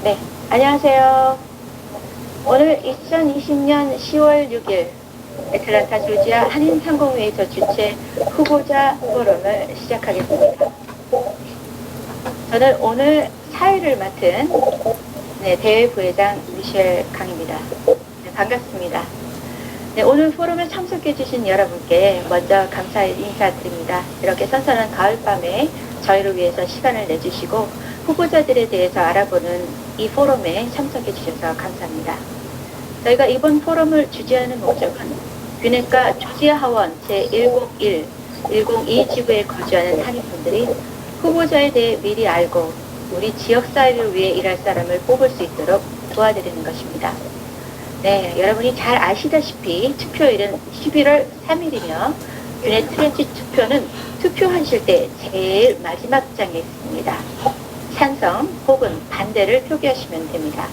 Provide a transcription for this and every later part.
네, 안녕하세요. 오늘 2020년 10월 6일 애틀랜타조지아 한인상공회의소 주최 후보자 포럼을 시작하겠습니다. 저는 오늘 사회를 맡은 대회 부회장 미셸 강입니다. 네, 반갑습니다. 네, 오늘 포럼에 참석해 주신 여러분께 먼저 감사의 인사드립니다. 이렇게 선선한 가을밤에 저희를 위해서 시간을 내주시고 후보자들에 대해서 알아보는 이 포럼에 참석해 주셔서 감사합니다. 저희가 이번 포럼을 주재하는 목적은 귀넷과 조지아 하원 제101, 102 지구에 거주하는 한인분들이 후보자에 대해 미리 알고 우리 지역사회를 위해 일할 사람을 뽑을 수 있도록 도와드리는 것입니다. 네, 여러분이 잘 아시다시피 투표일은 11월 3일이며 귀넷 트렌치 투표는 투표하실 때 제일 마지막 장에 있습니다. 찬성 혹은 반대를 표기하시면 됩니다.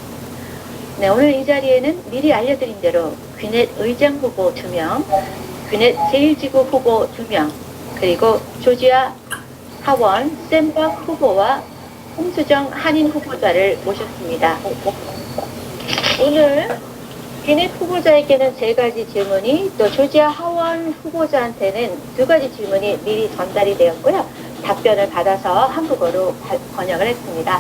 네, 오늘 이 자리에는 미리 알려드린 대로 귀넷 의장 후보 2명, 귀넷 제1지구 후보 2명, 그리고 조지아 하원 샘박 후보와 홍수정 한인 후보자를 모셨습니다. 오늘 귀넷 후보자에게는 3가지 질문이, 또 조지아 하원 후보자한테는 2가지 질문이 미리 전달이 되었고요. 답변을 받아서 한국어로 번역을 했습니다.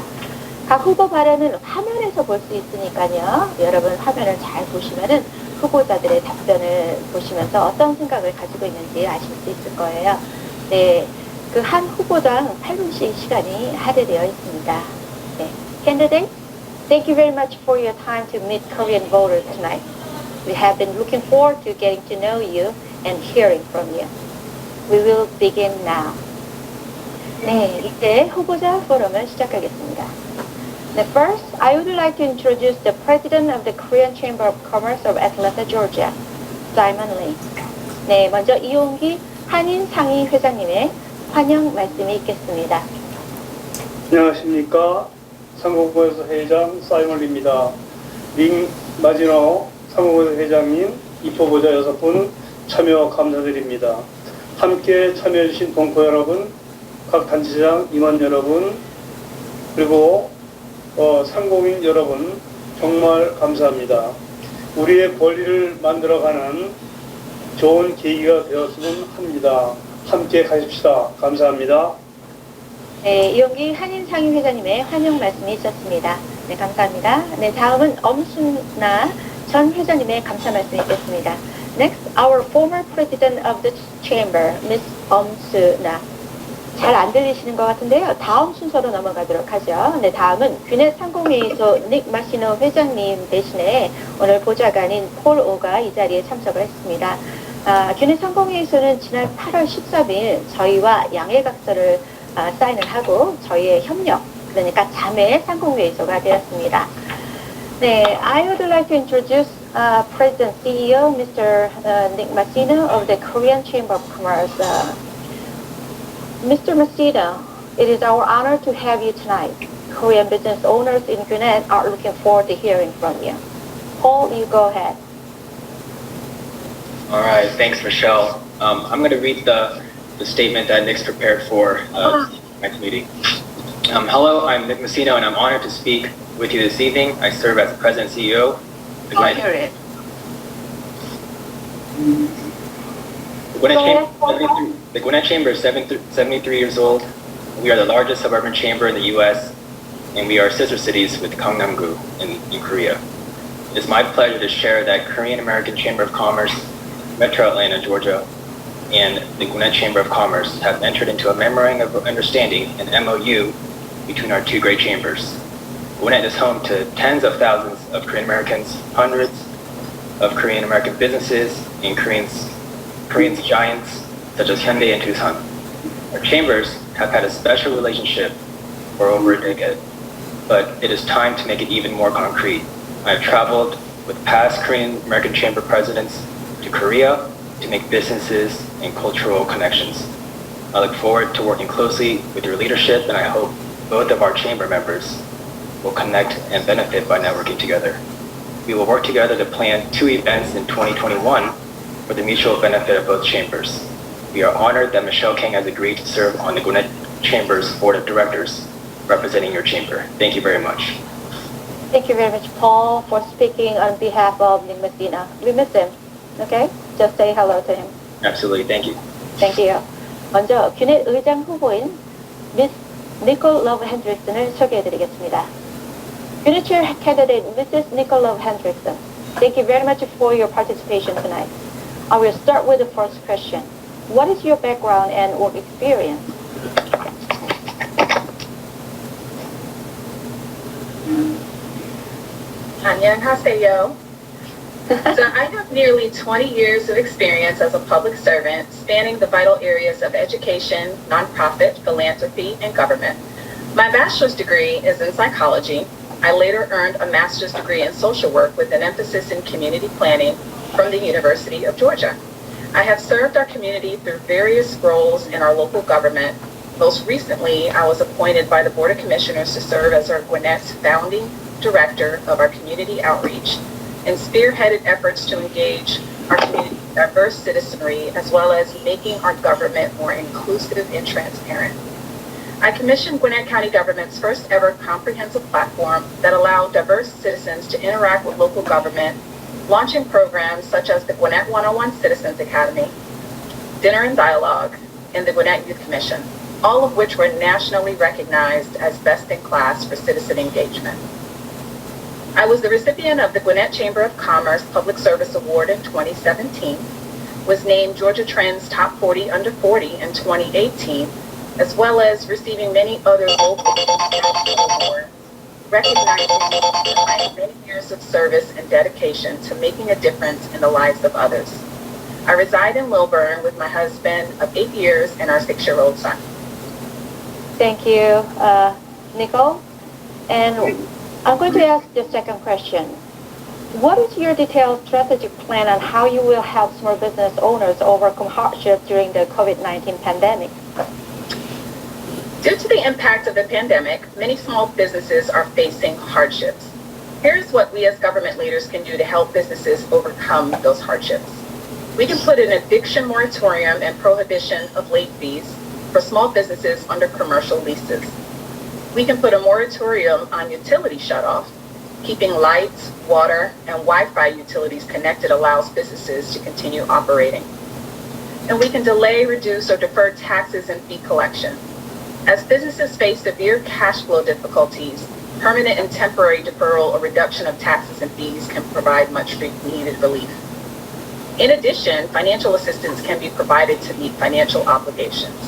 각 후보 발언은 화면에서 볼 수 있으니까요. 여러분 화면을 잘 보시면은 후보자들의 답변을 보시면서 어떤 생각을 가지고 있는지 아실 수 있을 거예요. 네, 그 한 후보당 8분씩 시간이 할애되어 있습니다. 네, Candidate, thank you very much for your time to meet Korean voters tonight. We have been looking forward to getting to know you and hearing from you. We will begin now. 네, 이제 후보자 포럼을 시작하겠습니다. 네, first, I would like to introduce the President of the Korean Chamber of Commerce of Atlanta, Georgia, Simon Lee. 네, 먼저 이용기 한인상의 회장님의 환영 말씀이 있겠습니다. 안녕하십니까. 상공회의소 회장 사이먼 리입니다. 링 마지노 상공회의소 회장님, 입후보자 6분 참여 감사드립니다. 함께 참여해주신 동포 여러분, 각 단체장 임원 여러분, 그리고 상공인 여러분 정말 감사합니다. 우리의 권리를 만들어가는 좋은 계기가 되었으면 합니다. 함께 가십시다. 감사합니다. 네, 이용기 한인상의 회장님의 환영 말씀이 있었습니다. 네, 감사합니다. 네, 다음은 엄순나 전 회장님의 감사 말씀이 있겠습니다. Next, our former president of the chamber, Ms. 엄순나. 잘 안 들리시는 것 같은데요. 다음 순서로 넘어가도록 하죠. 네, 다음은 귀넷 상공회의소 닉 마시노 회장님 대신에 오늘 보좌관인 폴 오가 이 자리에 참석을 했습니다. 귀넷 상공회의소는 지난 8월 13일 저희와 양해각서를 사인을 하고 저희의 협력, 그러니까 자매 상공회의소가 되었습니다. 네, I would like to introduce President CEO Mr. Nick Masino of the Korean Chamber of Commerce. Mr. Masino, it is our honor to have you tonight. Korean business owners in Gwinnett are looking forward to hearing from you. Paul, you go ahead. All right, thanks, Michelle. I'm going to read the statement that Nick's prepared for tonight's meeting. Hello, I'm Nick Masino, and I'm honored to speak with you this evening. I serve as the President and CEO. The Gwinnett Chamber is 73 years old. We are the largest suburban chamber in the U.S., and we are sister cities with Gangnam-gu in Korea. It is my pleasure to share that Korean American Chamber of Commerce, Metro Atlanta, Georgia, and the Gwinnett Chamber of Commerce have entered into a memorandum of understanding, an MOU, between our two great chambers. Gwinnett is home to tens of thousands of Korean Americans, hundreds of Korean American businesses, and Korean giants such as Hyundai and Tucson. Our chambers have had a special relationship for over a decade, but it is time to make it even more concrete. I have traveled with past Korean American Chamber presidents to Korea to make businesses and cultural connections. I look forward to working closely with your leadership, and I hope both of our chamber members will connect and benefit by networking together. We will work together to plan 2 events in 2021 for the mutual benefit of both chambers. We are honored that Michelle King has agreed to serve on the Gwinnett Chamber's Board of Directors, representing your chamber. Thank you very much. Thank you very much, Paul, for speaking on behalf of Nick Messina. We miss him. Okay? Just say hello to him. Absolutely. Thank you. Thank you. 먼저 균의 의장 후보인 미스 니콜 러브 핸드릭슨을 소개해드리겠습니다. 균의 chair candidate Mrs. Nicole Love Hendrickson. Thank you very much for your participation tonight. I will start with the first question. What is your background and work experience? 안녕하세요. So I have nearly 20 years of experience as a public servant spanning the vital areas of education, nonprofit, philanthropy, and government. My bachelor's degree is in psychology. I later earned a master's degree in social work with an emphasis in community planning from the University of Georgia. I have served our community through various roles in our local government. Most recently, I was appointed by the Board of Commissioners to serve as our Gwinnett's founding director of our community outreach and spearheaded efforts to engage our community's diverse citizenry as well as making our government more inclusive and transparent. I commissioned Gwinnett County government's first ever comprehensive platform that allowed diverse citizens to interact with local government, launching programs such as the Gwinnett 101 Citizens Academy, Dinner and Dialogue, and the Gwinnett Youth Commission, all of which were nationally recognized as best in class for citizen engagement. I was the recipient of the Gwinnett Chamber of Commerce Public Service Award in 2017, was named Georgia Trend's Top 40 Under 40 in 2018, as well as receiving many other local and national awards, recognizing my many years of service and dedication to making a difference in the lives of others. I reside in Lilburn with my husband of 8 years and our 6-year-old son. Thank you, Nicole. And I'm going to ask the second question. What is your detailed strategic plan on how you will help small business owners overcome hardship during the COVID-19 pandemic? Due to the impact of the pandemic, many small businesses are facing hardships. Here's what we as government leaders can do to help businesses overcome those hardships. We can put an eviction moratorium and prohibition of late fees for small businesses under commercial leases. We can put a moratorium on utility shutoff. Keeping lights, water, and Wi-Fi utilities connected allows businesses to continue operating. And we can delay, reduce, or defer taxes and fee collection. As businesses face severe cash flow difficulties, permanent and temporary deferral or reduction of taxes and fees can provide much needed relief. In addition, financial assistance can be provided to meet financial obligations.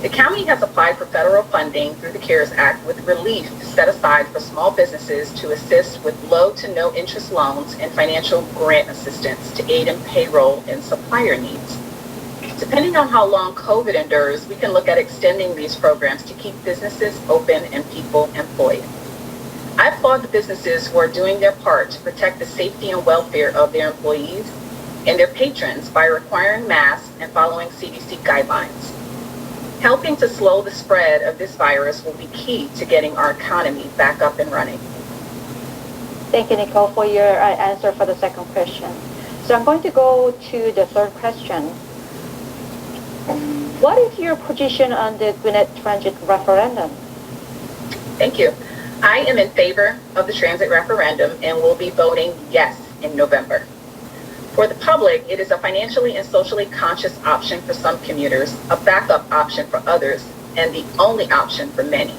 The county has applied for federal funding through the CARES Act with relief set aside for small businesses to assist with low to no interest loans and financial grant assistance to aid in payroll and supplier needs. Depending on how long COVID endures, we can look at extending these programs to keep businesses open and people employed. I applaud the businesses who are doing their part to protect the safety and welfare of their employees and their patrons by requiring masks and following CDC guidelines. Helping to slow the spread of this virus will be key to getting our economy back up and running. Thank you, Nicole, for your answer for the second question. So I'm going to go to the third question. What is your position on the Gwinnett Transit referendum? Thank you. I am in favor of the transit referendum and will be voting yes in November. For the public, it is a financially and socially conscious option for some commuters, a backup option for others, and the only option for many.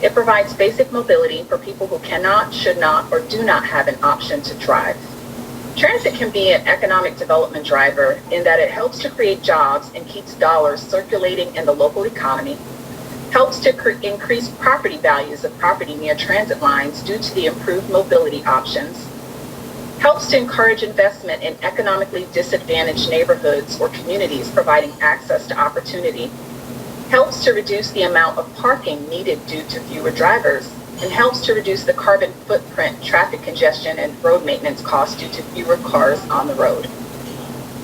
It provides basic mobility for people who cannot, should not, or do not have an option to drive. Transit can be an economic development driver in that it helps to create jobs and keeps dollars circulating in the local economy, helps to increase property values of property near transit lines due to the improved mobility options, helps to encourage investment in economically disadvantaged neighborhoods or communities providing access to opportunity, helps to reduce the amount of parking needed due to fewer drivers, and helps to reduce the carbon footprint, traffic congestion, and road maintenance costs due to fewer cars on the road.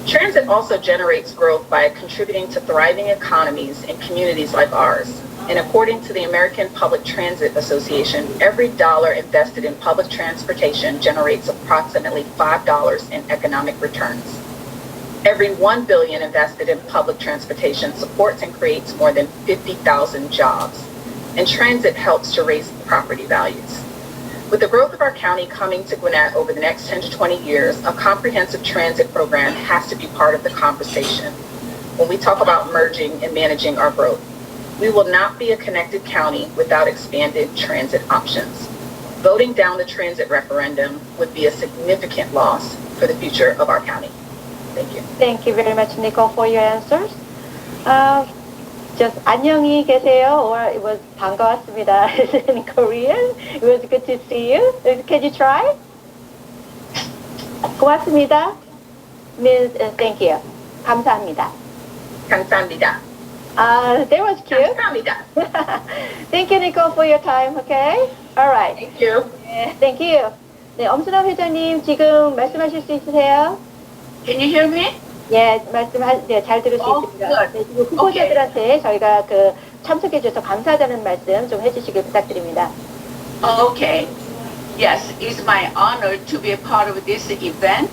Transit also generates growth by contributing to thriving economies in communities like ours. And according to the American Public Transit Association, every dollar invested in public transportation generates approximately $5 in economic returns. Every $1 billion invested in public transportation supports and creates more than 50,000 jobs. And transit helps to raise property values. With the growth of our county coming to Gwinnett over the next 10 to 20 years, a comprehensive transit program has to be part of the conversation when we talk about merging and managing our growth. We will not be a connected county without expanded transit options. Voting down the transit referendum would be a significant loss for the future of our county. Thank you. Thank you very much, Nicole, for your answers. Just 안녕히 계세요, or it was 반가웠습니다 in Korean. It was good to see you. Can you try? 고맙습니다. Means thank you. 감사합니다. 감사합니다. That was cute. 감사합니다. Thank you, Nicole, for your time. Okay. All right. Thank you. 네, thank you. 네, 엄순아 회장님 지금 말씀하실 수 있으세요? Can you hear me? 예, 네, 잘 들을 수 있습니다. 네, 지금 후보자들한테 저희가 참석해 주셔서 감사하다는 말씀 좀 해주시길 부탁드립니다. Okay. Yes, it's my honor to be a part of this event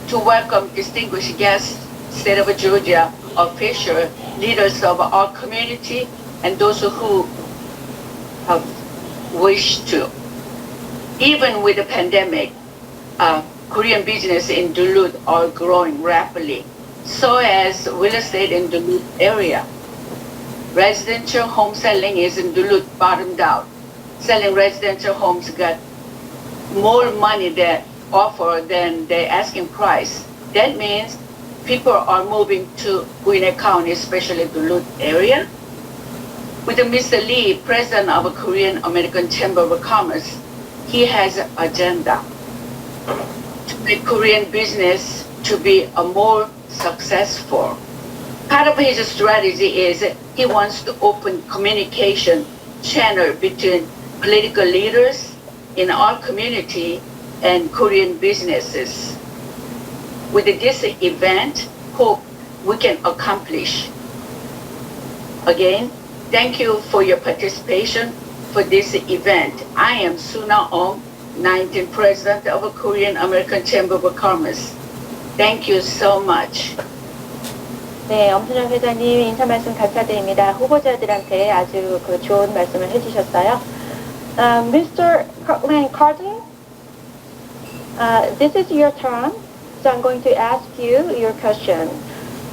to welcome distinguished guests, State of Georgia official, leaders of our community, and those who wish to. Even with the pandemic, Korean business in Duluth are growing rapidly. So as real estate in Duluth area. Residential home selling is in Duluth bottomed out. Selling residential homes got more money that offer than the asking price. That means people are moving to Gwinnett County, especially Duluth area. With Mr. Lee, president of Korean American Chamber of Commerce, he has an agenda to make Korean business to be a more successful. Part of his strategy is he wants to open communication channel between political leaders in our community and Korean businesses. With this event, hope we can accomplish. Again, thank you for your participation for this event. I am Suna Ong, 19th President of the Korean American Chamber of Commerce. Thank you so much. 네, 엄순영 회장님 인사 말씀 감사드립니다. 후보자들한테 아주 좋은 말씀을 해주셨어요. Mr. Kirkland Carden, this is your turn. So I'm going to ask you your question.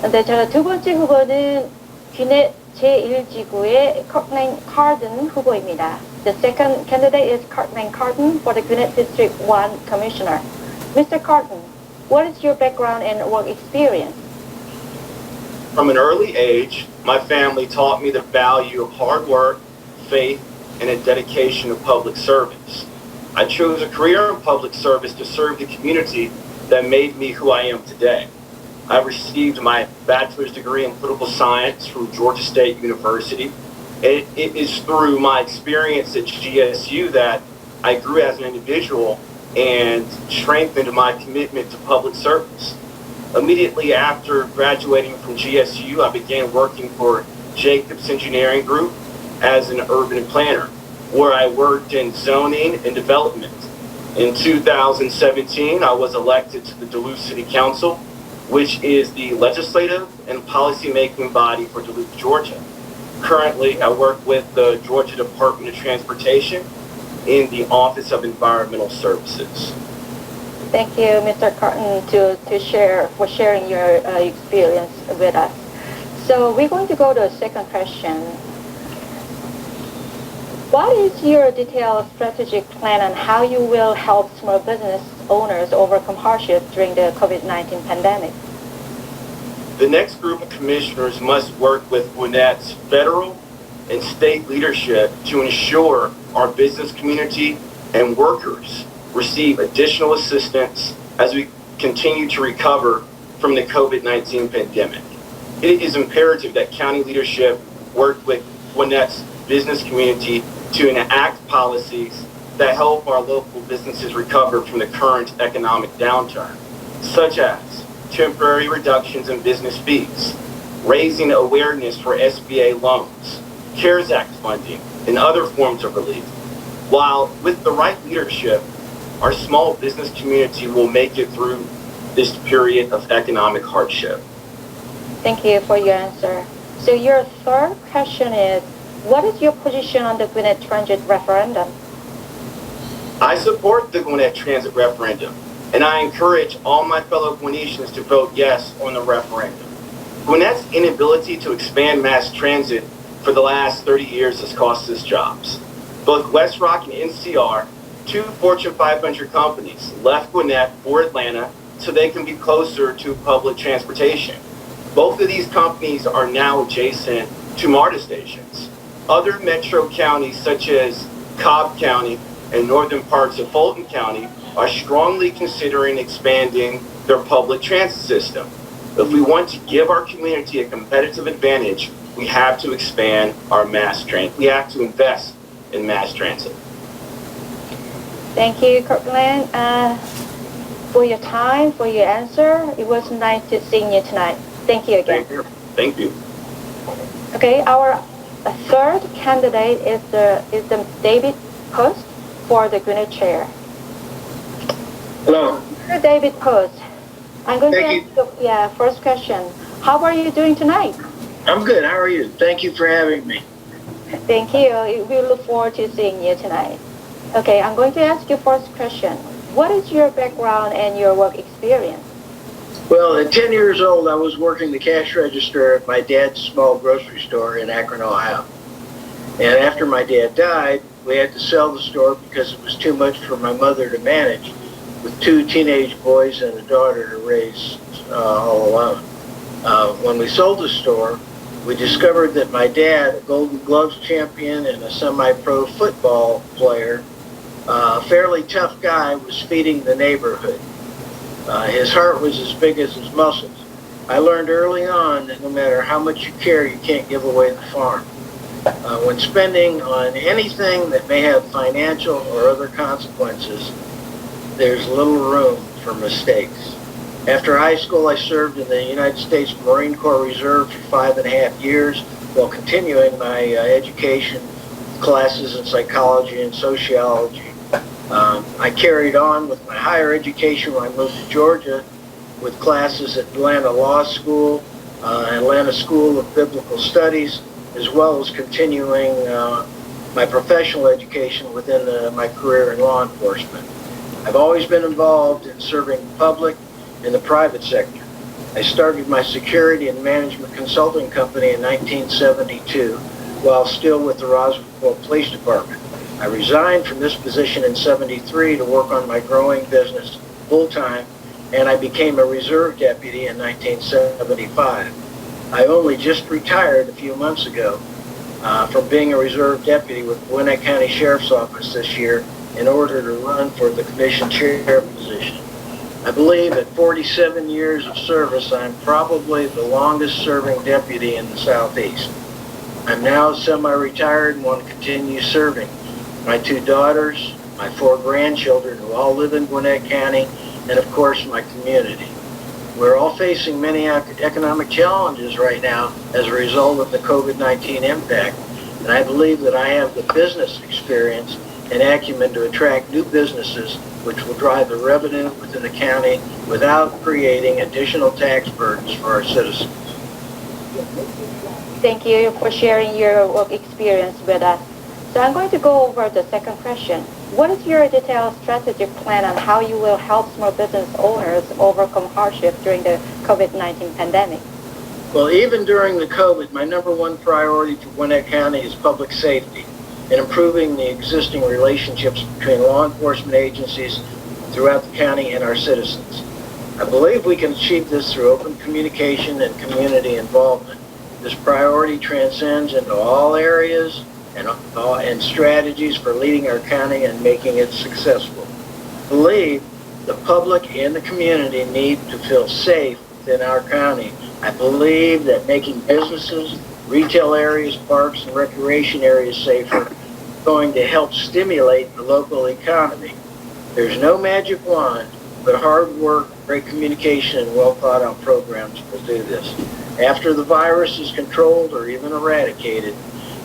네, 두 번째 후보는 귀넷 제1지구의 Kirkland Carden 후보입니다. The second candidate is Kirkland Carden for the Gwinnett District 1 Commissioner. Mr. Carden, what is your background and work experience? From an early age, my family taught me the value of hard work, faith, and a dedication to public service. I chose a career in public service to serve the community that made me who I am today. I received my bachelor's degree in political science from Georgia State University. It is through my experience at GSU that I grew as an individual and strengthened my commitment to public service. Immediately after graduating from GSU, I began working for Jacobs Engineering Group as an urban planner, where I worked in zoning and development. In 2017, I was elected to the Duluth City Council, which is the legislative and policy-making body for Duluth, Georgia. Currently, I work with the Georgia Department of Transportation in the Office of Environmental Services. Thank you, Mr. Carton, for sharing your experience with us. So we're going to go to a second question. What is your detailed strategic plan on how you will help small business owners overcome hardships during the COVID-19 pandemic? The next group of commissioners must work with Gwinnett's federal and state leadership to ensure our business community and workers receive additional assistance as we continue to recover from the COVID-19 pandemic. It is imperative that county leadership work with Gwinnett's business community to enact policies that help our local businesses recover from the current economic downturn, such as temporary reductions in business fees, raising awareness for SBA loans, CARES Act funding, and other forms of relief. While with the right leadership, our small business community will make it through this period of economic hardship. Thank you for your answer. So your third question is, what is your position on the Gwinnett Transit referendum? I support the Gwinnett Transit referendum, and I encourage all my fellow Gwinnettians to vote yes on the referendum. Gwinnett's inability to expand mass transit for the last 30 years has cost us jobs. Both West Rock and NCR, two Fortune 500 companies, left Gwinnett for Atlanta so they can be closer to public transportation. Both of these companies are now adjacent to MARTA stations. Other metro counties such as Cobb County and northern parts of Fulton County are strongly considering expanding their public transit system. If we want to give our community a competitive advantage, we have to expand our mass transit. We have to invest in mass transit. Thank you, Kirkland, for your time, for your answer. It was nice to see you tonight. Thank you again. Thank you. Okay, our third candidate is the David Post for the Gwinnett chair. Hello. David Post, I'm going Thank to ask you, first question. How are you doing tonight? I'm good. How are you? Thank you for having me. Thank you. We look forward to seeing you tonight. Okay, I'm going to ask you first question. What is your background and your work experience? Well, at 10 years old, I was working the cash register at my dad's small grocery store in Akron, Ohio. And after my dad died, we had to sell the store because it was too much for my mother to manage, with two teenage boys and a daughter to raise all alone. When we sold the store, we discovered that my dad, a Golden Gloves champion and a semi-pro football player, a fairly tough guy, was feeding the neighborhood. His heart was as big as his muscles. I learned early on that no matter how much you care, you can't give away the farm. When spending on anything that may have financial or other consequences, there's little room for mistakes. After high school, I served in the United States Marine Corps Reserve for 5.5 years while continuing my education classes in psychology and sociology. I carried on with my higher education when I moved to Georgia with classes at Atlanta Law School, Atlanta School of Biblical Studies, as well as continuing my professional education within my career in law enforcement. I've always been involved in serving the public in the private sector. I started my security and management consulting company in 1972 while still with the Roswell Police Department. I resigned from this position in 73 to work on my growing business full-time, and I became a reserve deputy in 1975. I only just retired a few months ago from being a reserve deputy with Gwinnett County Sheriff's Office this year in order to run for the commission chair position. I believe at 47 years of service, I'm probably the longest serving deputy in the Southeast. I'm now semi-retired and want to continue serving my 2 daughters, my 4 grandchildren who all live in Gwinnett County, and of course my community. We're all facing many economic challenges right now as a result of the COVID-19 impact, and I believe that I have the business experience and acumen to attract new businesses which will drive the revenue within the county without creating additional tax burdens for our citizens. Thank you for sharing your work experience with us. So I'm going to go over the second question. What is your detailed strategic plan on how you will help small business owners overcome hardship during the COVID-19 pandemic? Well, even during the COVID, my number one priority for Gwinnett County is public safety and improving the existing relationships between law enforcement agencies throughout the county and our citizens. I believe we can achieve this through open communication and community involvement. This priority transcends into all areas and strategies for leading our county and making it successful. I believe the public and the community need to feel safe within our county. I believe that making businesses, retail areas, parks, and recreation areas safer is going to help stimulate the local economy. There's no magic wand, but hard work, great communication, and well-thought-out programs will do this. After the virus is controlled or even eradicated,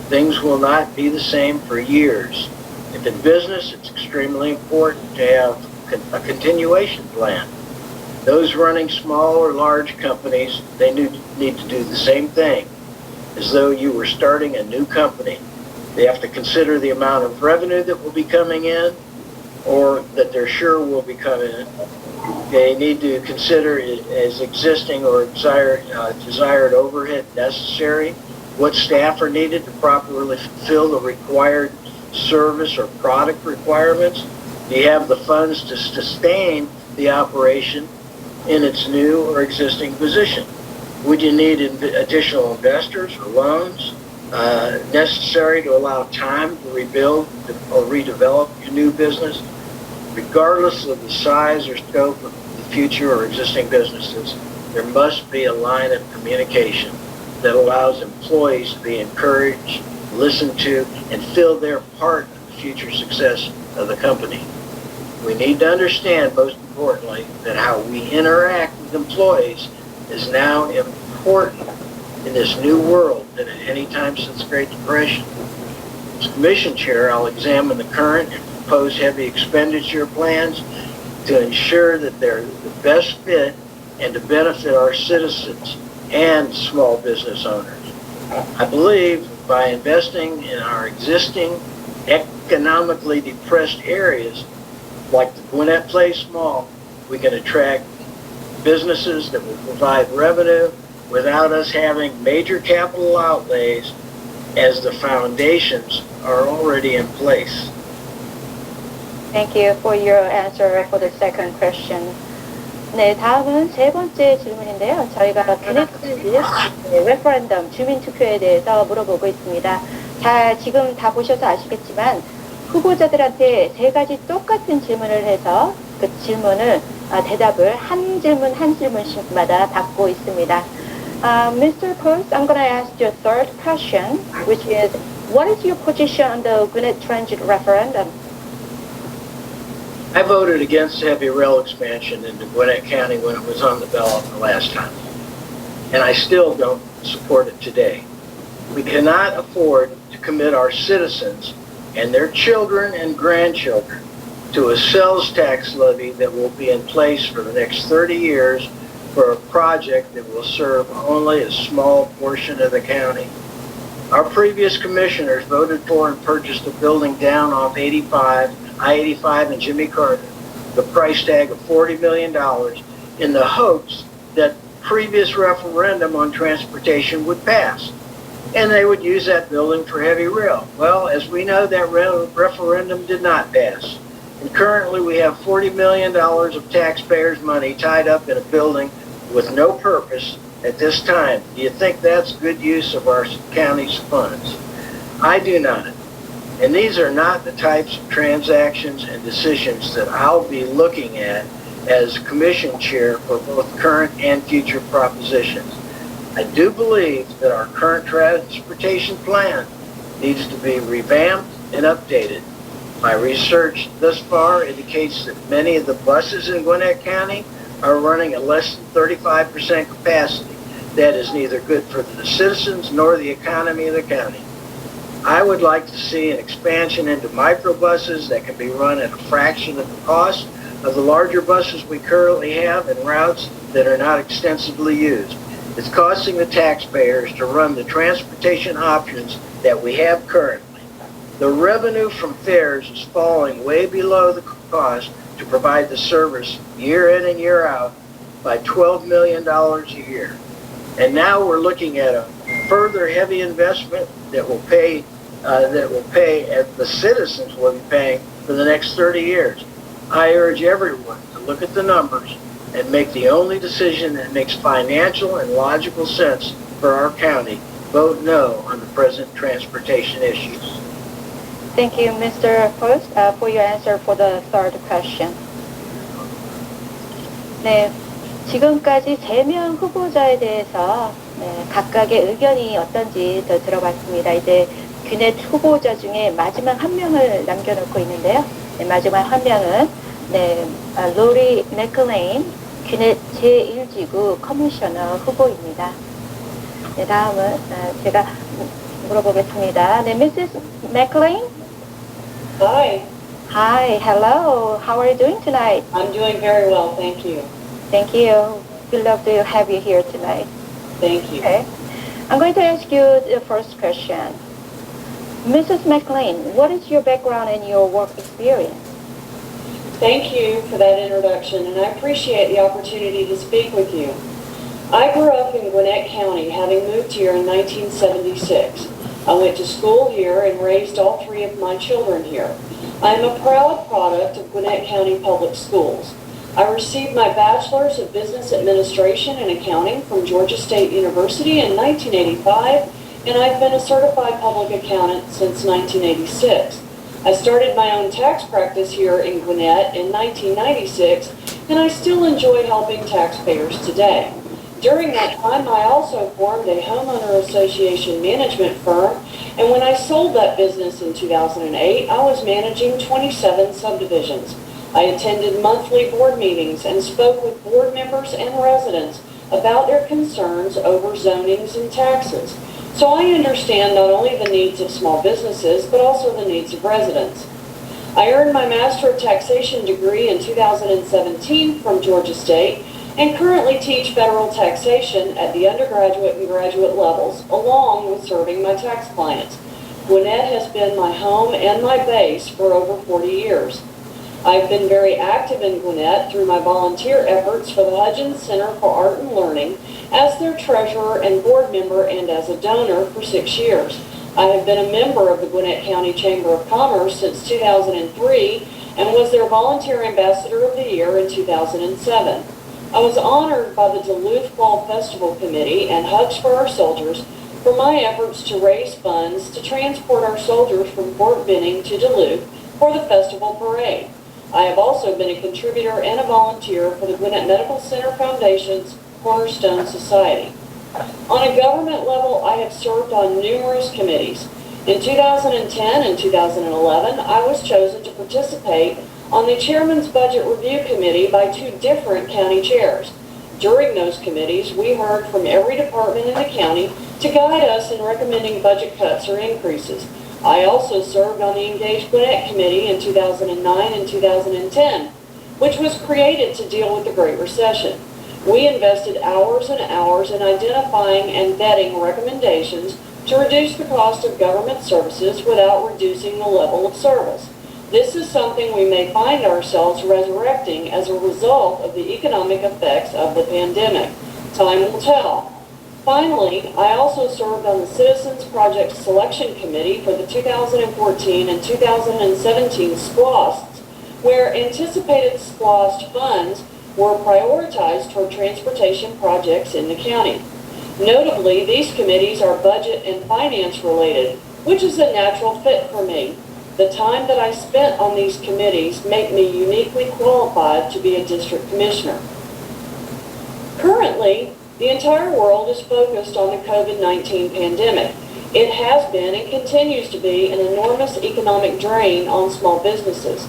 things will not be the same for years. If in business, it's extremely important to have a continuation plan. Those running small or large companies, they need to do the same thing as though you were starting a new company. They have to consider the amount of revenue that will be coming in, or that they're sure will be coming, they need to consider it as existing or desired overhead necessary, what staff are needed to properly fulfill the required service or product requirements. Do you have the funds to sustain the operation in its new or existing position? Would you need additional investors or loans necessary to allow time to rebuild or redevelop your new business? Regardless of the size or scope of the future or existing businesses, there must be a line of communication that allows employees to be encouraged, listened to, and feel their part in the future success of the company. We need to understand, most importantly, that how we interact with employees is now important in this new world than at any time since the Great Depression. As Commission Chair, I'll examine the current and proposed heavy expenditure plans to ensure that they're the best fit and to benefit our citizens and small business owners. I believe by investing in our existing economically depressed areas, like the Gwinnett Place Mall, we can attract businesses that will provide revenue without us having major capital outlays, as the foundations are already in place. Thank you for your answer for the second question. 네, 다음은 세 번째 질문인데요. 저희가 개최했다 레퍼런덤 주민투표에 대해서 물어보고 있습니다. 지금 다 보셔서 아시겠지만 후보자들한테 세 가지 똑같은 질문을 해서 그 질문을 대답을 한 질문씩마다 받고 있습니다. Mr. Post, I'm going to ask you a third question, which is, what is your position on the Gwinnett Transit referendum? I voted against heavy rail expansion into Gwinnett County when it was on the ballot the last time, and I still don't support it today. We cannot afford to commit our citizens and their children and grandchildren to a sales tax levy that will be in place for the next 30 years for a project that will serve only a small portion of the county. Our previous commissioners voted for and purchased a building down off I-85 and Jimmy Carter, the price tag of $40 million, in the hopes that previous referendum on transportation would pass, and they would use that building for heavy rail. Well, as we know, that referendum did not pass. And currently we have $40 million of taxpayers' money tied up in a building with no purpose at this time. Do you think that's good use of our county's funds? I do not. And these are not the types of transactions and decisions that I'll be looking at as commission chair for both current and future propositions. I do believe that our current transportation plan needs to be revamped and updated. My research thus far indicates that many of the buses in Gwinnett County are running at less than 35% capacity. That is neither good for the citizens nor the economy of the county. I would like to see an expansion into microbuses that can be run at a fraction of the cost of the larger buses we currently have in routes that are not extensively used. It's costing the taxpayers to run the transportation options that we have currently. The revenue from fares is falling way below the cost to provide the service year in and year out by $12 million a year. And now we're looking at a further heavy investment that will pay as the citizens will be paying for the next 30 years. I urge everyone to look at the numbers and make the only decision that makes financial and logical sense for our county. Vote no on the present transportation issues. Thank you, Mr. Post, for your answer for the third question. 네, 지금까지 3명 후보자에 대해서 각각의 의견이 어떤지 더 들어봤습니다. 이제 귀넷 후보자 중에 마지막 한 명을 남겨놓고 있는데요. 마지막 한 명은 로리 맥클레인 귀넷 제1지구 커미셔너 후보입니다. 다음은 제가 물어보겠습니다. Mrs. McLean? Hi. Hi, hello. How are you doing tonight? I'm doing very well, thank you. Thank you. We love to have you here tonight. Thank you. Okay. I'm going to ask you the first question. Mrs. McLean, what is your background and your work experience? Thank you for that introduction, and I appreciate the opportunity to speak with you. I grew up in Gwinnett County, having moved here in 1976. I went to school here and raised all three of my children here. I am a proud product of Gwinnett County Public Schools. I received my Bachelor's of Business Administration and Accounting from Georgia State University in 1985, and I've been a certified public accountant since 1986. I started my own tax practice here in Gwinnett in 1996, and I still enjoy helping taxpayers today. During that time, I also formed a homeowner association management firm, and when I sold that business in 2008, I was managing 27 subdivisions. I attended monthly board meetings and spoke with board members and residents about their concerns over zonings and taxes. So I understand not only the needs of small businesses, but also the needs of residents. I earned my Master of Taxation degree in 2017 from Georgia State and currently teach federal taxation at the undergraduate and graduate levels, along with serving my tax clients. Gwinnett has been my home and my base for over 40 years. I've been very active in Gwinnett through my volunteer efforts for the Hudgens Center for Art and Learning as their treasurer and board member and as a donor for 6 years. I have been a member of the Gwinnett County Chamber of Commerce since 2003 and was their Volunteer Ambassador of the Year in 2007. I was honored by the Duluth Fall Festival Committee and Hugs for Our Soldiers for my efforts to raise funds to transport our soldiers from Fort Benning to Duluth for the festival parade. I have also been a contributor and a volunteer for the Gwinnett Medical Center Foundation's Cornerstone Society. On a government level, I have served on numerous committees. In 2010 and 2011, I was chosen to participate on the Chairman's Budget Review Committee by two different county chairs. During those committees, we heard from every department in the county to guide us in recommending budget cuts or increases. I also served on the Engaged Gwinnett Committee in 2009 and 2010, which was created to deal with the Great Recession. We invested hours and hours in identifying and vetting recommendations to reduce the cost of government services without reducing the level of service. This is something we may find ourselves resurrecting as a result of the economic effects of the pandemic. Time will tell. Finally, I also served on the Citizens Project Selection Committee for the 2014 and 2017 SPLOSTs, where anticipated SPLOST funds were prioritized toward transportation projects in the county. Notably, these committees are budget and finance related, which is a natural fit for me. The time that I spent on these committees make me uniquely qualified to be a district commissioner. Currently, the entire world is focused on the COVID-19 pandemic. It has been and continues to be an enormous economic drain on small businesses.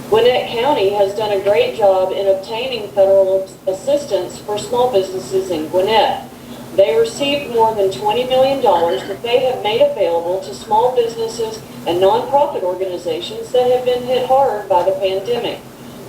Gwinnett County has done a great job in obtaining federal assistance for small businesses in Gwinnett. They received more than $20 million that they have made available to small businesses and nonprofit organizations that have been hit hard by the pandemic.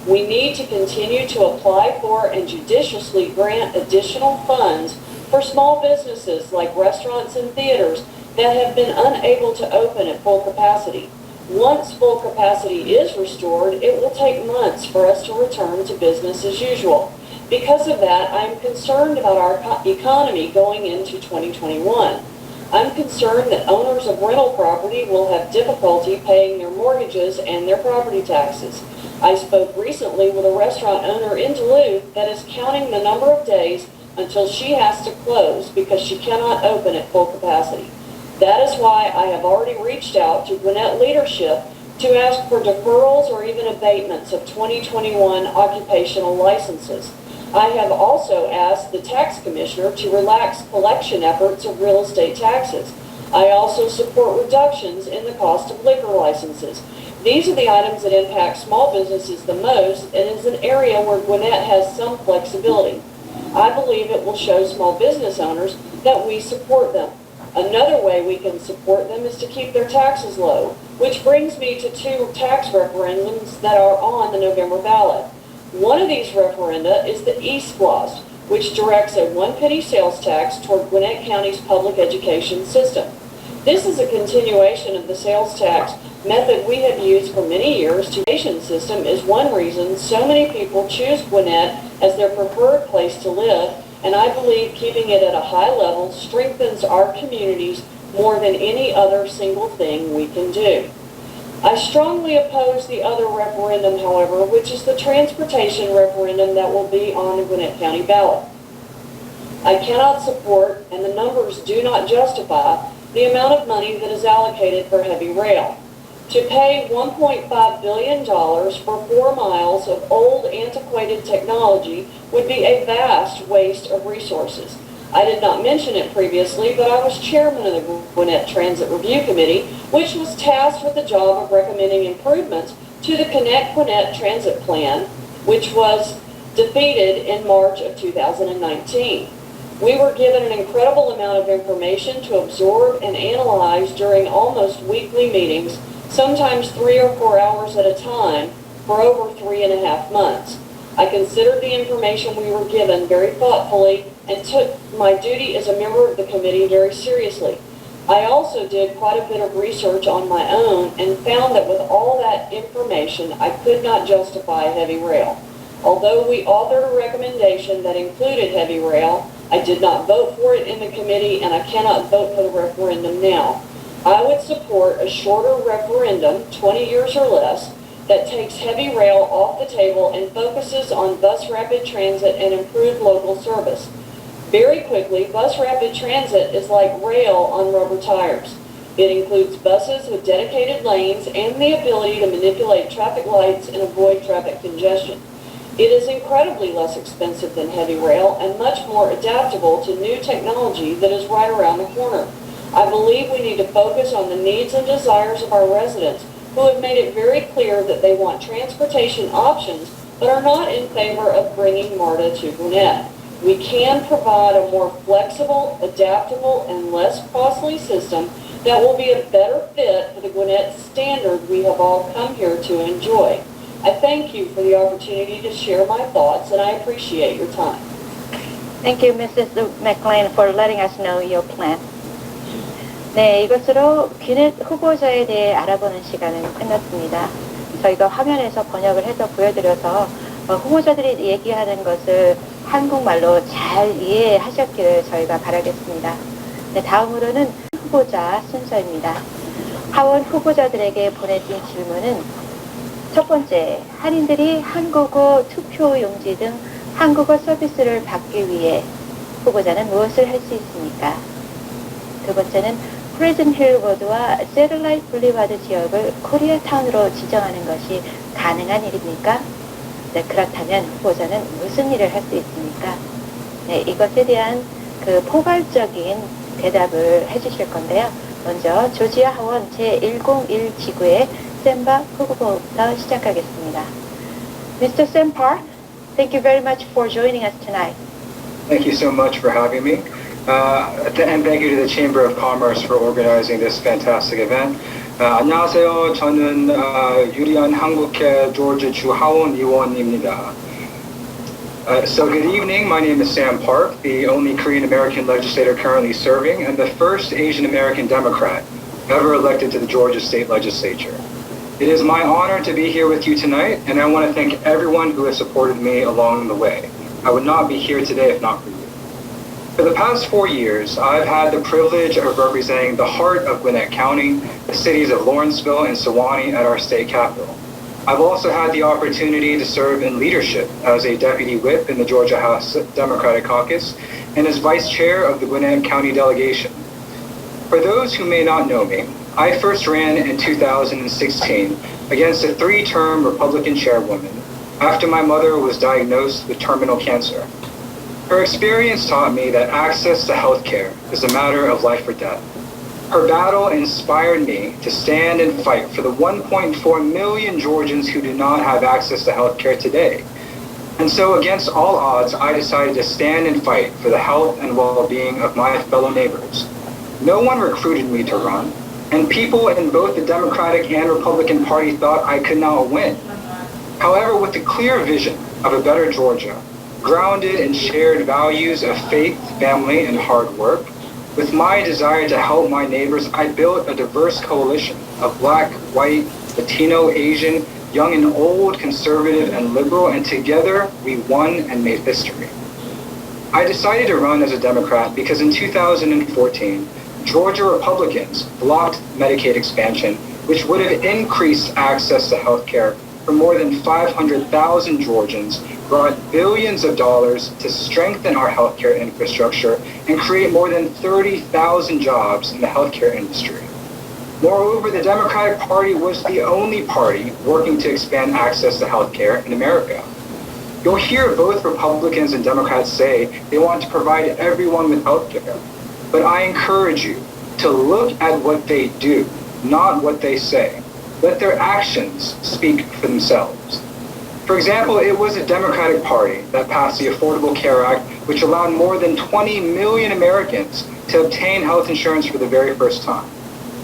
We need to continue to apply for and judiciously grant additional funds for small businesses like restaurants and theaters that have been unable to open at full capacity. Once full capacity is restored, it will take months for us to return to business as usual. Because of that, I am concerned about our economy going into 2021. I'm concerned that owners of rental property will have difficulty paying their mortgages and their property taxes. I spoke recently with a restaurant owner in Duluth that is counting the number of days until she has to close because she cannot open at full capacity. That is why I have already reached out to Gwinnett leadership to ask for deferrals or even abatements of 2021 occupational licenses. I have also asked the tax commissioner to relax collection efforts of real estate taxes. I also support reductions in the cost of liquor licenses. These are the items that impact small businesses the most and is an area where Gwinnett has some flexibility. I believe it will show small business owners that we support them. Another way we can support them is to keep their taxes low, which brings me to two tax referendums that are on the November ballot. One of these referenda is the eSPLOST, which directs a 1 penny sales tax toward Gwinnett County's public education system. This is a continuation of the sales tax method we have used for many years to education system is one reason so many people choose Gwinnett as their preferred place to live, and I believe keeping it at a high level strengthens our communities more than any other single thing we can do. I strongly oppose the other referendum, however, which is the transportation referendum that will be on the Gwinnett County ballot. I cannot support, and the numbers do not justify, the amount of money that is allocated for heavy rail. To pay $1.5 billion for 4 miles of old, antiquated technology would be a vast waste of resources. I did not mention it previously, but I was chairman of the Gwinnett Transit Review Committee, which was tasked with the job of recommending improvements to the Connect Gwinnett Transit Plan, which was defeated in March of 2019. We were given an incredible amount of information to absorb and analyze during almost weekly meetings, sometimes 3 or 4 hours at a time, for over 3.5 months. I considered the information we were given very thoughtfully and took my duty as a member of the committee very seriously. I also did quite a bit of research on my own and found that with all that information, I could not justify heavy rail. Although we authored a recommendation that included heavy rail, I did not vote for it in the committee, and I cannot vote for the referendum now. I would support a shorter referendum, 20 years or less, that takes heavy rail off the table and focuses on bus rapid transit and improved local service. Very quickly, bus rapid transit is like rail on rubber tires. It includes buses with dedicated lanes and the ability to manipulate traffic lights and avoid traffic congestion. It is incredibly less expensive than heavy rail and much more adaptable to new technology that is right around the corner. I believe we need to focus on the needs and desires of our residents who have made it very clear that they want transportation options but are not in favor of bringing MARTA to Gwinnett. We can provide a more flexible, adaptable, and less costly system that will be a better fit for the Gwinnett standard we have all come here to enjoy. I thank you for the opportunity to share my thoughts, and I appreciate your time. Thank you, Mrs. McLean, for letting us know your plan. 네, 이것으로 귀넷 후보자에 대해 알아보는 시간은 끝났습니다. 저희가 화면에서 번역을 해서 보여드려서 후보자들이 얘기하는 것을 한국말로 잘 이해하셨기를 저희가 바라겠습니다. 네, 다음으로는 후보자 순서입니다. 하원 후보자들에게 보내진 질문은 첫 번째, 한인들이 한국어 투표용지 등 한국어 서비스를 받기 위해 후보자는 무엇을 할 수 있습니까? 두 번째는 프레즌 힐 로드와 세틀라이트 블리바드 지역을 코리아타운으로 지정하는 것이 가능한 일입니까? 네, 그렇다면 후보자는 무슨 일을 할 수 있습니까? 네, 이것에 대한 그 포괄적인 대답을 해주실 건데요. 먼저 조지아 하원 제101 지구의 샘박 후보부터 시작하겠습니다. Mr. Sam Park, thank you very much for joining us tonight. Thank you so much for having me. And thank you to the Chamber of Commerce for organizing this fantastic event. 안녕하세요. 저는 유리한 한국의 조지주 하원 의원입니다. So good evening. My name is Sam Park, the only Korean American legislator currently serving and the first Asian American Democrat ever elected to the Georgia State Legislature. It is my honor to be here with you tonight, and I want to thank everyone who has supported me along the way. I would not be here today if not for you. For the past 4 years, I've had the privilege of representing the heart of Gwinnett County, the cities of Lawrenceville and Sewanee at our state capitol. I've also had the opportunity to serve in leadership as a deputy whip in the Georgia House Democratic Caucus and as vice chair of the Gwinnett County delegation. For those who may not know me, I first ran in 2016 against a 3-term Republican chairwoman after my mother was diagnosed with terminal cancer. Her experience taught me that access to health care is a matter of life or death. Her battle inspired me to stand and fight for the 1.4 million Georgians who do not have access to health care today. And so against all odds, I decided to stand and fight for the health and well-being of my fellow neighbors. No one recruited me to run, and people in both the Democratic and Republican Party thought I could not win. However, with the clear vision of a better Georgia, grounded in shared values of faith, family, and hard work, with my desire to help my neighbors, I built a diverse coalition of black, white, Latino, Asian, young and old, conservative and liberal, and together we won and made history. I decided to run as a Democrat because in 2014, Georgia Republicans blocked Medicaid expansion, which would have increased access to health care for more than 500,000 Georgians, brought billions of dollars to strengthen our healthcare infrastructure, and create more than 30,000 jobs in the healthcare industry. Moreover, the Democratic Party was the only party working to expand access to healthcare in America. You'll hear both Republicans and Democrats say they want to provide everyone with healthcare. But I encourage you to look at what they do, not what they say. Let their actions speak for themselves. For example, it was the Democratic Party that passed the Affordable Care Act, which allowed more than 20 million Americans to obtain health insurance for the very first time.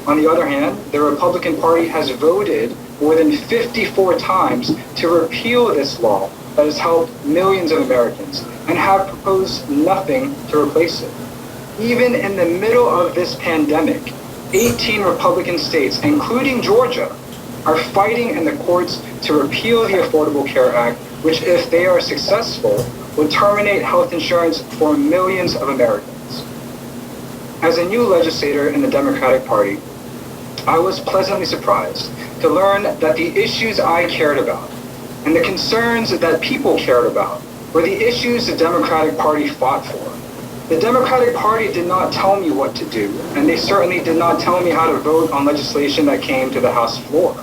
On the other hand, the Republican Party has voted more than 54 times to repeal this law that has helped millions of Americans and have proposed nothing to replace it. Even in the middle of this pandemic, 18 Republican states, including Georgia, are fighting in the courts to repeal the Affordable Care Act, which, if they are successful, will terminate health insurance for millions of Americans. As a new legislator in the Democratic Party, I was pleasantly surprised to learn that the issues I cared about and the concerns that people cared about were the issues the Democratic Party fought for. The Democratic Party did not tell me what to do, and they certainly did not tell me how to vote on legislation that came to the House floor.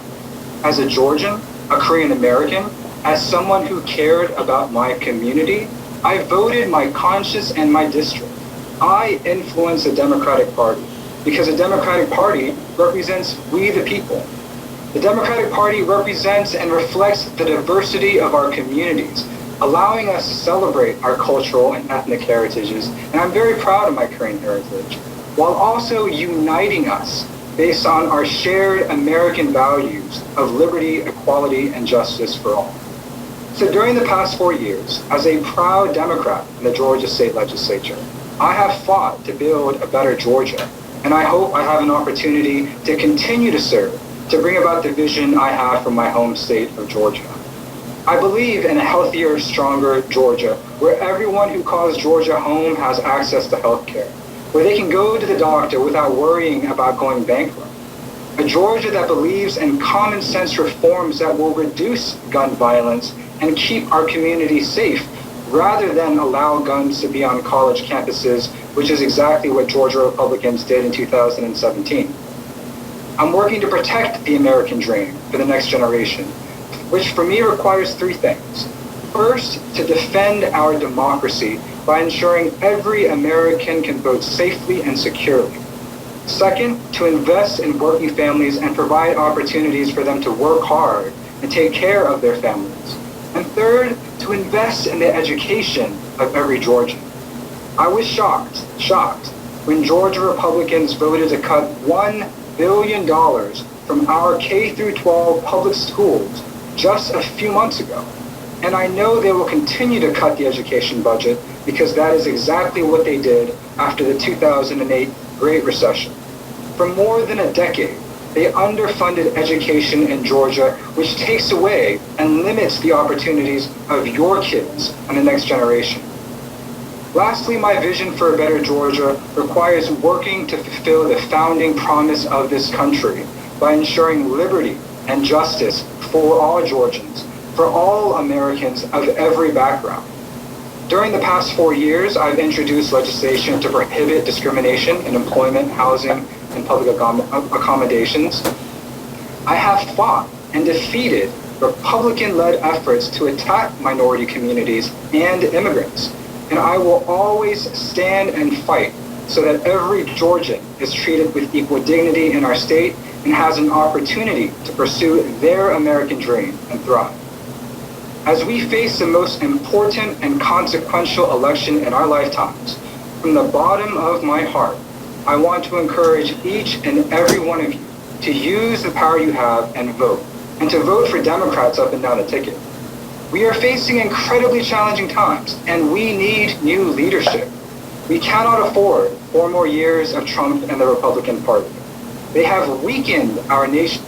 As a Georgian, a Korean American, as someone who cared about my community, I voted my conscience and my district. I influenced the Democratic Party because the Democratic Party represents we the people. The Democratic Party represents and reflects the diversity of our communities, allowing us to celebrate our cultural and ethnic heritages, and I'm very proud of my Korean heritage, while also uniting us based on our shared American values of liberty, equality, and justice for all. So during the past 4 years, as a proud Democrat in the Georgia State Legislature, I have fought to build a better Georgia, and I hope I have an opportunity to continue to serve, to bring about the vision I have for my home state of Georgia. I believe in a healthier, stronger Georgia, where everyone who calls Georgia home has access to health care, where they can go to the doctor without worrying about going bankrupt. A Georgia that believes in common sense reforms that will reduce gun violence and keep our communities safe, rather than allow guns to be on college campuses, which is exactly what Georgia Republicans did in 2017. I'm working to protect the American dream for the next generation, which for me requires three things. First, to defend our democracy by ensuring every American can vote safely and securely. Second, to invest in working families and provide opportunities for them to work hard and take care of their families. And third, to invest in the education of every Georgian. I was shocked when Georgia Republicans voted to cut $1 billion from our K-12 public schools just a few months ago. And I know they will continue to cut the education budget because that is exactly what they did after the 2008 Great Recession. For more than a decade, they underfunded education in Georgia, which takes away and limits the opportunities of your kids and the next generation. Lastly, my vision for a better Georgia requires working to fulfill the founding promise of this country by ensuring liberty and justice for all Georgians, for all Americans of every background. During the past 4 years, I've introduced legislation to prohibit discrimination in employment, housing, and public accommodations. I have fought and defeated Republican-led efforts to attack minority communities and immigrants. And I will always stand and fight so that every Georgian is treated with equal dignity in our state and has an opportunity to pursue their American dream and thrive. As we face the most important and consequential election in our lifetimes, from the bottom of my heart, I want to encourage each and every one of you to use the power you have and vote, and to vote for Democrats up and down the ticket. We are facing incredibly challenging times, and we need new leadership. We cannot afford 4 more years of Trump and the Republican Party. They have weakened our nation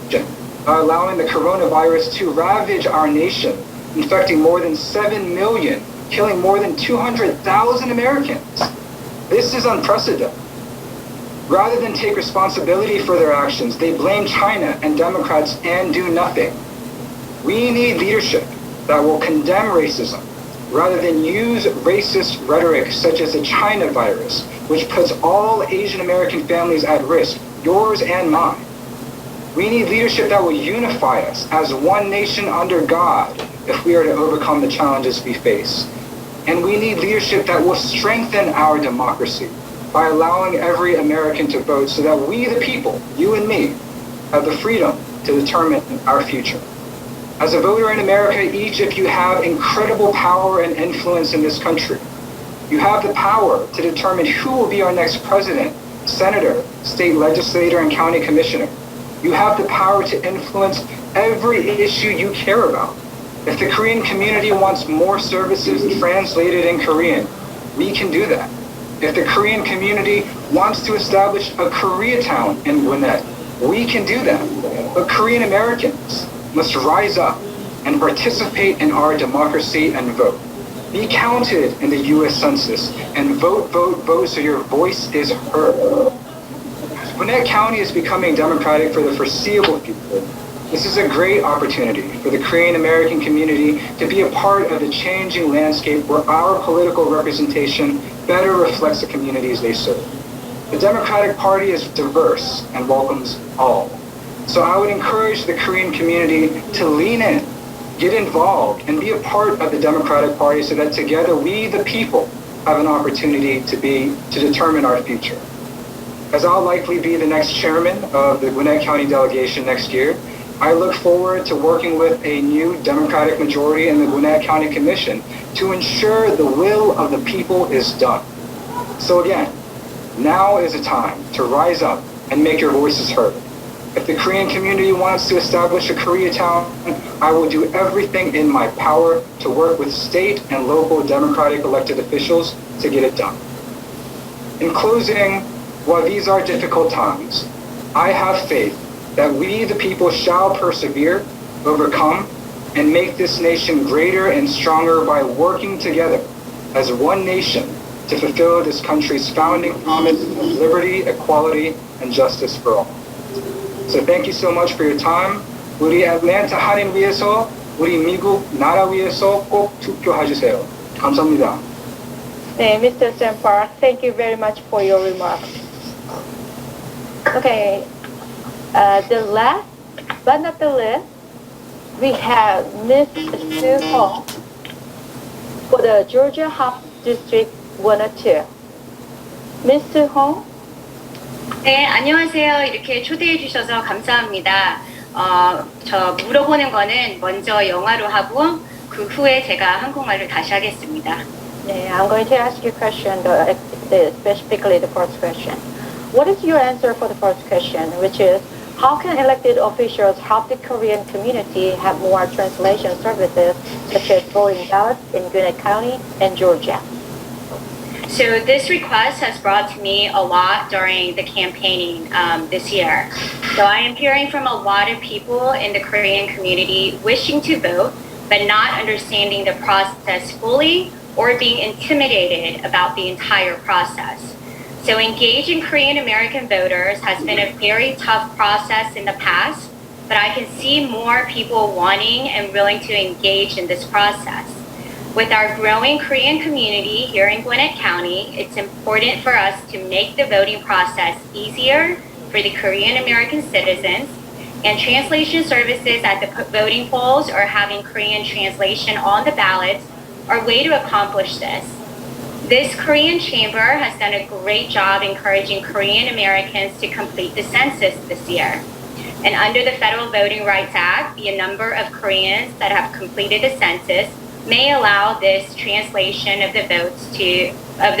by allowing the coronavirus to ravage our nation, infecting more than 7 million, killing more than 200,000 Americans. This is unprecedented. Rather than take responsibility for their actions, they blame China and Democrats and do nothing. We need leadership that will condemn racism rather than use racist rhetoric such as the China virus, which puts all Asian American families at risk, yours and mine. We need leadership that will unify us as one nation under God if we are to overcome the challenges we face. And we need leadership that will strengthen our democracy by allowing every American to vote so that we, the people, you and me, have the freedom to determine our future. As a voter in America, each of you have incredible power and influence in this country. You have the power to determine who will be our next president, senator, state legislator, and county commissioner. You have the power to influence every issue you care about. If the Korean community wants more services translated in Korean, we can do that. If the Korean community wants to establish a Koreatown in Gwinnett, we can do that. But Korean Americans must rise up and participate in our democracy and vote. Be counted in the U.S. Census and vote, vote, vote so your voice is heard. Gwinnett County is becoming democratic for the foreseeable future. This is a great opportunity for the Korean American community to be a part of the changing landscape where our political representation better reflects the communities they serve. The Democratic Party is diverse and welcomes all. So I would encourage the Korean community to lean in, get involved, and be a part of the Democratic Party so that together we, the people, have an opportunity to determine our future. As I'll likely be the next chairman of the Gwinnett County delegation next year, I look forward to working with a new Democratic majority in the Gwinnett County Commission to ensure the will of the people is done. So again, now is the time to rise up and make your voices heard. If the Korean community wants to establish a Koreatown, I will do everything in my power to work with state and local Democratic elected officials to get it done. In closing, while these are difficult times, I have faith that we, the people, shall persevere, overcome, and make this nation greater and stronger by working together as one nation to fulfill this country's founding promise of liberty, equality, and justice for all. So thank you so much for your time. 우리 애틀랜타 한인 위해서, 우리 미국 나라 위해서 꼭 투표해주세요. 감사합니다. 네, Mr. Sam Park, thank you very much for your remarks. Okay, the last but not the least, we have Ms. Sue Hong for the Georgia Hub District 102. Ms. Sue Hong? 네, 안녕하세요. 이렇게 초대해 주셔서 감사합니다. 저 물어보는 거는 먼저 영어로 하고 그 후에 제가 한국말로 다시 하겠습니다. 네, I'm going to ask you a question, specifically the first question. What is your answer for the first question, which is, how can elected officials help the Korean community have more translation services, such as voting ballots in Gwinnett County and Georgia? So this request has brought to me a lot during the campaigning this year. So I am hearing from a lot of people in the Korean community wishing to vote, but not understanding the process fully or being intimidated about the entire process. So engaging Korean American voters has been a very tough process in the past, but I can see more people wanting and willing to engage in this process. With our growing Korean community here in Gwinnett County, it's important for us to make the voting process easier for the Korean American citizens, and translation services at the voting polls or having Korean translation on the ballots are a way to accomplish this. This Korean chamber has done a great job encouraging Korean Americans to complete the census this year. And under the Federal Voting Rights Act, the number of Koreans that have completed the census may allow this translation of the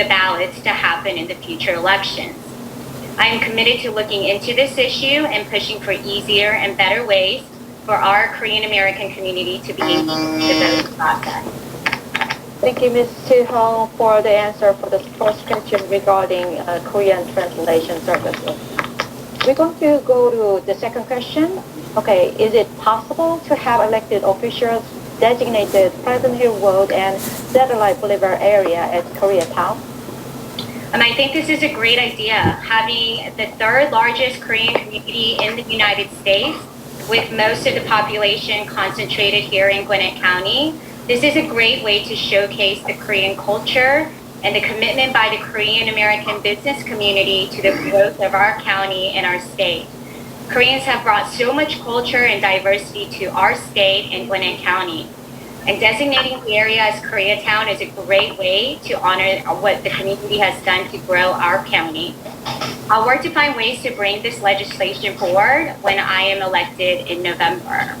ballots to happen in the future elections. I am committed to looking into this issue and pushing for easier and better ways for our Korean American community to be able to vote process. Thank you, Ms. Soo Hong, for the answer for the first question regarding Korean translation services. we're going to go to the second question. Okay, is it possible to have elected officials designated Pleasant Hill Road and Satellite Boulevard area as Koreatown? I think this is a great idea. Having the third largest Korean community in the United States, with most of the population concentrated here in Gwinnett County, this is a great way to showcase the Korean culture and the commitment by the Korean American business community to the growth of our county and our state. Koreans have brought so much culture and diversity to our state and Gwinnett County. And designating the area as Koreatown is a great way to honor what the community has done to grow our county. I'll work to find ways to bring this legislation forward when I am elected in November.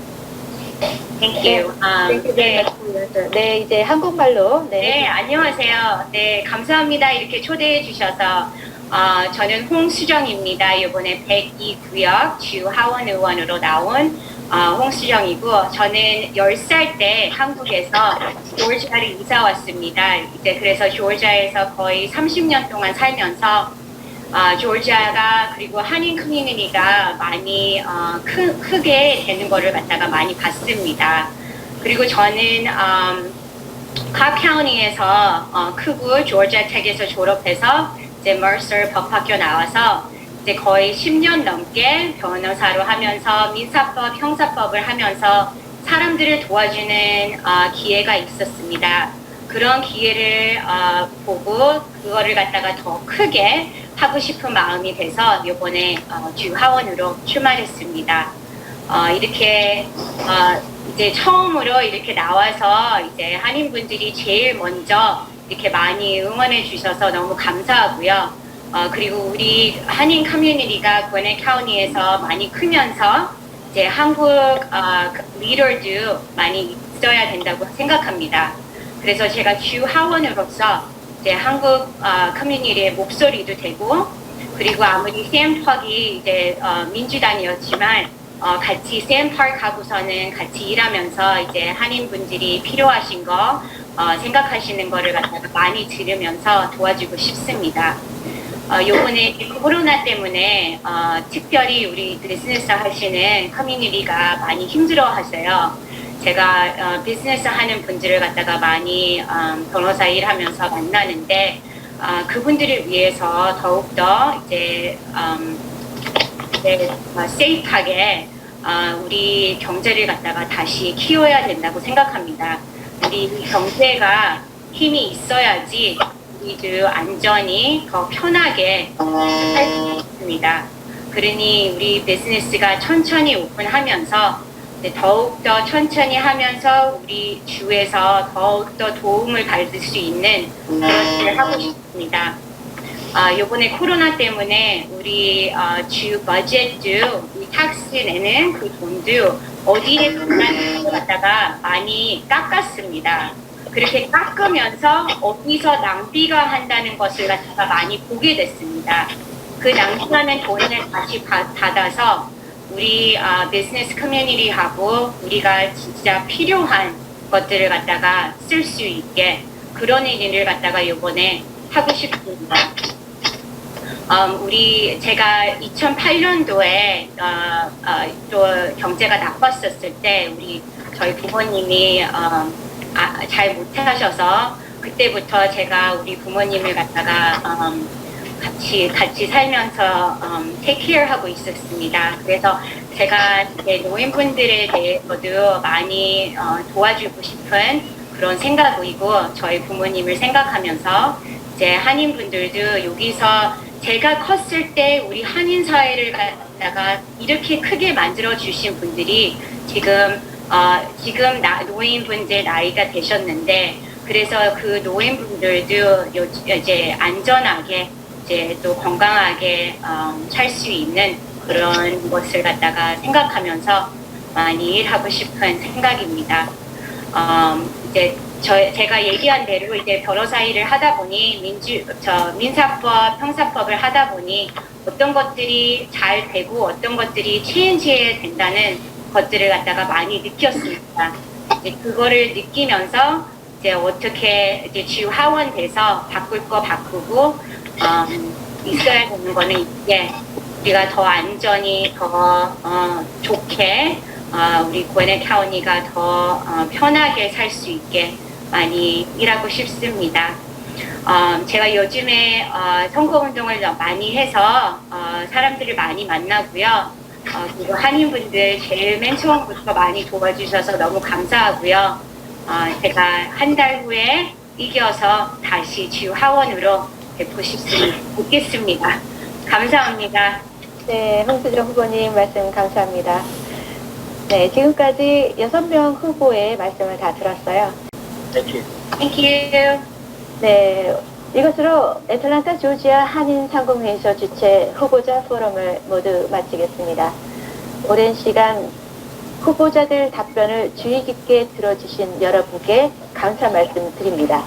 Thank you. Thank you very much for your answer. 네, 이제 한국말로. 네, 안녕하세요. 네, 감사합니다. 이렇게 초대해 주셔서. 저는 홍수정입니다. 이번에 102구역 주 하원 의원으로 나온 홍수정이고, 저는 10살 때 한국에서 조지아를 이사 왔습니다. 이제 그래서 조지아에서 거의 30년 동안 살면서 조지아가 그리고 한인 커뮤니티가 많이 크게 되는 거를 갖다가 많이 봤습니다. 그리고 저는 카 카운티에서 크고 조지아 텍에서 졸업해서 이제 머서 법학교 나와서 이제 거의 10년 넘게 변호사로 하면서 민사법, 형사법을 하면서 사람들을 도와주는 기회가 있었습니다. 그런 기회를 보고 그거를 갖다가 더 크게 하고 싶은 마음이 돼서 이번에 주 하원으로 출마했습니다. 이렇게 이제 처음으로 이렇게 나와서 이제 한인분들이 제일 먼저 이렇게 많이 응원해 주셔서 너무 감사하고요. 그리고 우리 한인 커뮤니티가 gwinnett 카운티에서 많이 크면서 이제 한국 리더도 많이 있어야 된다고 생각합니다. 그래서 제가 주 하원으로서 이제 한국 커뮤니티의 목소리도 되고, 그리고 아무리 샘 팍이 이제 민주당이었지만 같이 샘 팍하고서는 같이 일하면서 이제 한인분들이 필요하신 거 생각하시는 거를 갖다가 많이 들으면서 도와주고 싶습니다. 요번에 코로나 때문에 특별히 우리 비즈니스 하시는 커뮤니티가 많이 힘들어 하세요. 제가 비즈니스 하는 분들을 갖다가 많이 변호사 일하면서 만나는데 그분들을 위해서 더욱더 이제 세이프하게 우리 경제를 갖다가 다시 키워야 된다고 생각합니다. 우리 경제가 힘이 있어야지 우리도 안전히 더 편하게 살 수 있습니다. 그러니 우리 비즈니스가 천천히 오픈하면서 더욱더 천천히 하면서 우리 주에서 더욱더 도움을 받을 수 있는 그런 일을 하고 싶습니다. 요번에 코로나 때문에 우리 주 버젯도 우리 탁스 내는 그 돈도 어디에 돈을 갖다가 많이 깎았습니다. 그렇게 깎으면서 어디서 낭비가 한다는 것을 갖다가 많이 보게 됐습니다. 그 낭비하는 돈을 다시 받아서 우리 비즈니스 커뮤니티하고 우리가 진짜 필요한 것들을 갖다가 쓸 수 있게 그런 일을 갖다가 이번에 하고 싶습니다. 제가 2008년도에 또 경제가 나빴었을 때 저희 부모님이 잘 못하셔서 그때부터 제가 우리 부모님을 갖다가 같이 살면서 take care 하고 있었습니다. 그래서 제가 이제 노인분들에 대해서도 많이 도와주고 싶은 그런 생각이고, 저희 부모님을 생각하면서 이제 한인분들도 여기서 제가 컸을 때 우리 한인사회를 갖다가 이렇게 크게 만들어 주신 분들이 지금 노인분들 나이가 되셨는데, 그래서 그 노인분들도 이제 안전하게 이제 또 건강하게 살 수 있는 그런 것을 갖다가 생각하면서 많이 일하고 싶은 생각입니다. 이제 제가 얘기한 대로 이제 변호사 일을 하다 보니 민사법, 형사법을 하다 보니 어떤 것들이 잘 되고 어떤 것들이 체인지해야 된다는 것들을 갖다가 많이 느꼈습니다. 이제 그거를 느끼면서 이제 어떻게 이제 주 하원 돼서 바꿀 거 바꾸고 있어야 되는 거는 이게 우리가 더 안전히 더 좋게 우리 gwannett 카운티가 더 편하게 살 수 있게 많이 일하고 싶습니다. 제가 요즘에 선거운동을 많이 해서 사람들을 많이 만나고요. 그리고 한인분들 제일 맨 처음부터 많이 도와주셔서 너무 감사하고요. 제가 한 달 후에 이겨서 다시 주 하원으로 뵙겠습니다. 감사합니다. 네, 홍수정 후보님 말씀 감사합니다. 네, 지금까지 6명 후보의 말씀을 다 들었어요. Thank you. Thank you. 네, 이것으로 애틀랜타조지아 한인상공회의소 주최 후보자 포럼을 모두 마치겠습니다. 오랜 시간 후보자들 답변을 주의 깊게 들어주신 여러분께 감사 말씀드립니다.